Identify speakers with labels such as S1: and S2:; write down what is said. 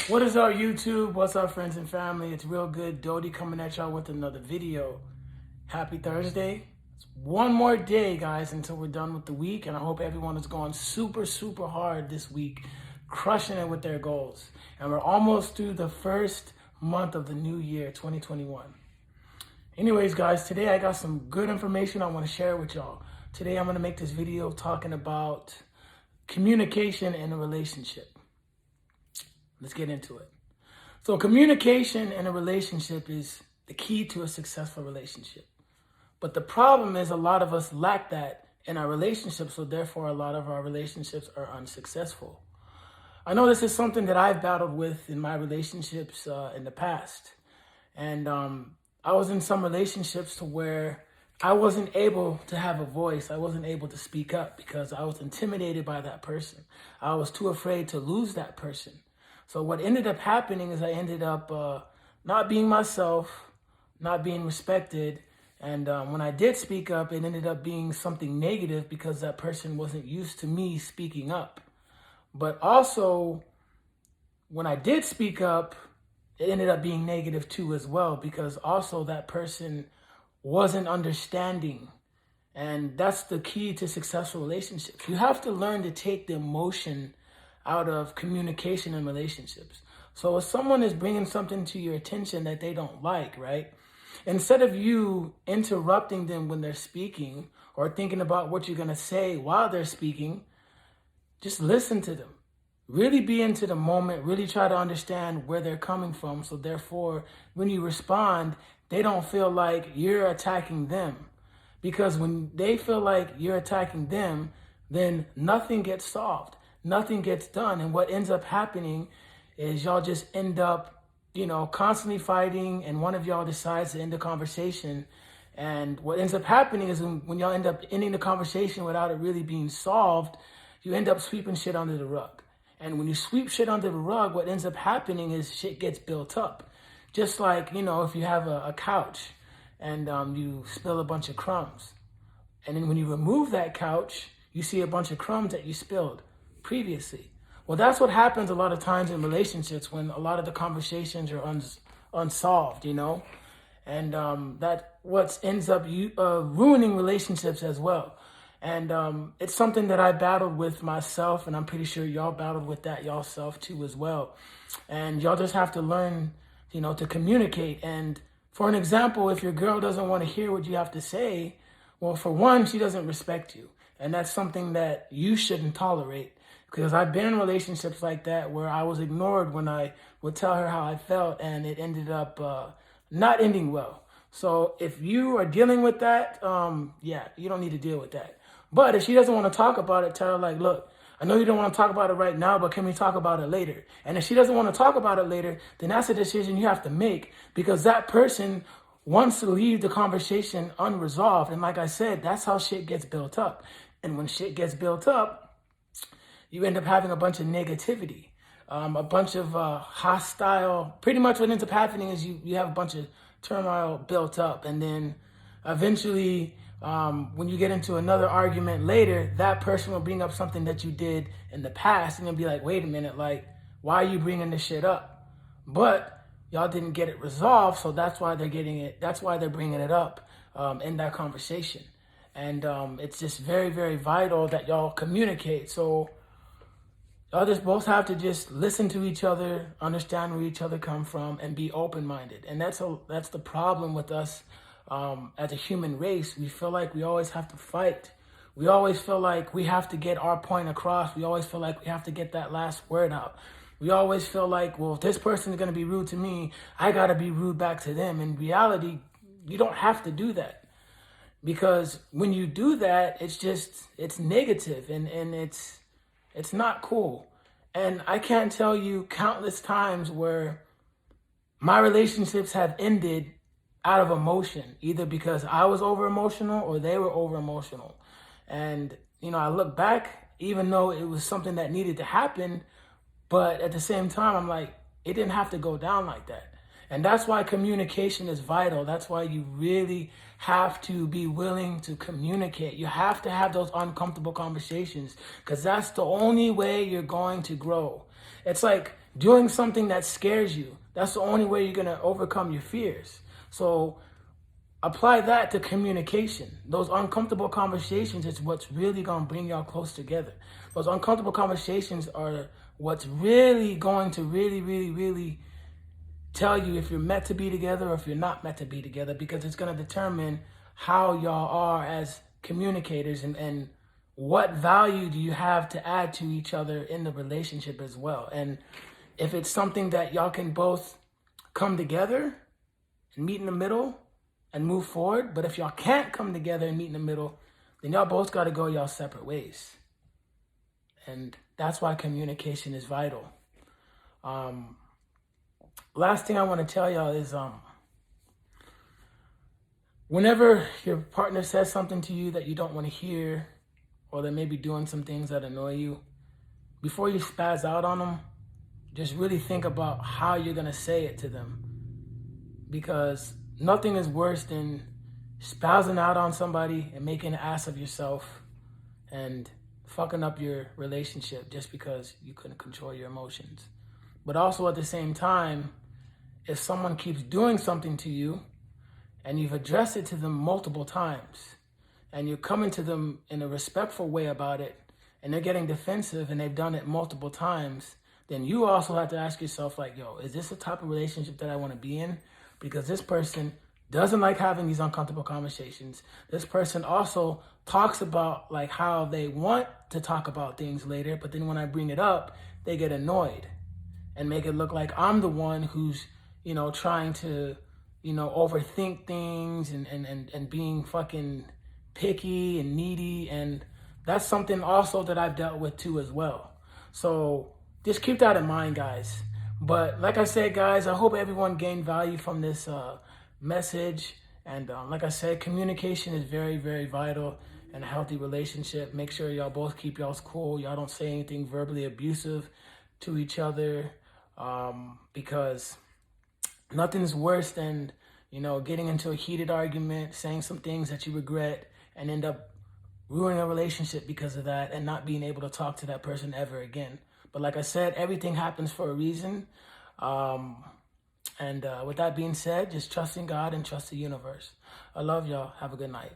S1: What is up, YouTube? What's up, friends and family? It's Real Good Dodie coming at y'all with another video. Happy Thursday. It's one more day, guys, until we're done with the week, and I hope everyone is going super, super hard this week, crushing it with their goals. And we're almost through the first month of the new year, 2021. Anyways, guys, today I got some good information I want to share with y'all. Today I'm going to make this video talking about communication in a relationship. Let's get into it. So communication in a relationship is the key to a successful relationship. But the problem is a lot of us lack that in our relationships, so therefore a lot of our relationships are unsuccessful. I know this is something that I've battled with in my relationships in the past. And I was in some relationships to where I wasn't able to have a voice. I wasn't able to speak up because I was intimidated by that person. I was too afraid to lose that person. So what ended up happening is I ended up not being myself, not being respected. And when I did speak up, it ended up being something negative because that person wasn't used to me speaking up. But also, when I did speak up, it ended up being negative too as well, because also that person wasn't understanding. And that's the key to successful relationships. You have to learn to take the emotion out of communication in relationships. So if someone is bringing something to your attention that they don't like, right? Instead of you interrupting them when they're speaking or thinking about what you're going to say while they're speaking, just listen to them. Really be into the moment, really try to understand where they're coming from. So therefore, when you respond, they don't feel like you're attacking them. Because when they feel like you're attacking them, then nothing gets solved. Nothing gets done. And what ends up happening is y'all just end up, constantly fighting, and one of y'all decides to end the conversation. And what ends up happening is when y'all end up ending the conversation without it really being solved, you end up sweeping shit under the rug. And when you sweep shit under the rug, what ends up happening is shit gets built up. Just like, if you have a couch and you spill a bunch of crumbs. And then when you remove that couch, you see a bunch of crumbs that you spilled previously. Well, that's what happens a lot of times in relationships when a lot of the conversations are unsolved, and that what ends up ruining relationships as well. And it's something that I battled with myself, and I'm pretty sure y'all battled with that yourself too as well. And y'all just have to learn, to communicate. And for an example, if your girl doesn't want to hear what you have to say, well, for one, she doesn't respect you. And that's something that you shouldn't tolerate. Because I've been in relationships like that where I was ignored when I would tell her how I felt, and it ended up not ending well. So if you are dealing with that, you don't need to deal with that. But if she doesn't want to talk about it, tell her like, look, I know you don't want to talk about it right now, but can we talk about it later? And if she doesn't want to talk about it later, then that's a decision you have to make, because that person wants to leave the conversation unresolved. And like I said, that's how shit gets built up. And when shit gets built up, you end up having a bunch of negativity, a bunch of hostile. Pretty much what ends up happening is you have a bunch of turmoil built up. And then eventually, when you get into another argument later, that person will bring up something that you did in the past. And you'll be like, wait a minute, like, why are you bringing this shit up? But y'all didn't get it resolved. So that's why they're getting it. That's why they're bringing it up in that conversation. And it's just very, very vital that y'all communicate. So y'all just both have to just listen to each other, understand where each other come from, and be open-minded. And that's the problem with us as a human race. We feel like we always have to fight. We always feel like we have to get our point across. We always feel like we have to get that last word out. We always feel like, well, if this person is going to be rude to me, I got to be rude back to them. In reality, you don't have to do that. Because when you do that, it's negative and it's not cool. And I can't tell you countless times where my relationships have ended out of emotion, either because I was over emotional or they were over emotional. And, I look back, even though it was something that needed to happen, but at the same time, I'm like, it didn't have to go down like that. And that's why communication is vital. That's why you really have to be willing to communicate. You have to have those uncomfortable conversations, because that's the only way you're going to grow. It's like doing something that scares you. That's the only way you're going to overcome your fears. So apply that to communication. Those uncomfortable conversations is what's really going to bring y'all close together. Those uncomfortable conversations are what's really going to really tell you if you're meant to be together or if you're not meant to be together, because it's going to determine how y'all are as communicators and what value do you have to add to each other in the relationship as well. And if it's something that y'all can both come together and meet in the middle and move forward, but if y'all can't come together and meet in the middle, then y'all both got to go y'all separate ways. And that's why communication is vital. Last thing I want to tell y'all is whenever your partner says something to you that you don't want to hear, or they may be doing some things that annoy you, before you spaz out on them, just really think about how you're going to say it to them. Because nothing is worse than spazzing out on somebody and making an ass of yourself and fucking up your relationship just because you couldn't control your emotions. But also at the same time, if someone keeps doing something to you and you've addressed it to them multiple times and you're coming to them in a respectful way about it and they're getting defensive and they've done it multiple times, then you also have to ask yourself, like, yo, is this the type of relationship that I want to be in? Because this person doesn't like having these uncomfortable conversations. This person also talks about like how they want to talk about things later, but then when I bring it up, they get annoyed and make it look like I'm the one who's, trying to, overthink things and being fucking picky and needy. And that's something also that I've dealt with too as well. So just keep that in mind, guys. But like I said, guys, I hope everyone gained value from this message. And like I said, communication is very, very vital in a healthy relationship. Make sure y'all both keep y'all's cool. Y'all don't say anything verbally abusive to each other, because nothing's worse than, getting into a heated argument, saying some things that you regret and end up ruining a relationship because of that and not being able to talk to that person ever again. But like I said, everything happens for a reason. And with that being said, just trust in God and trust the universe. I love y'all. Have a good night.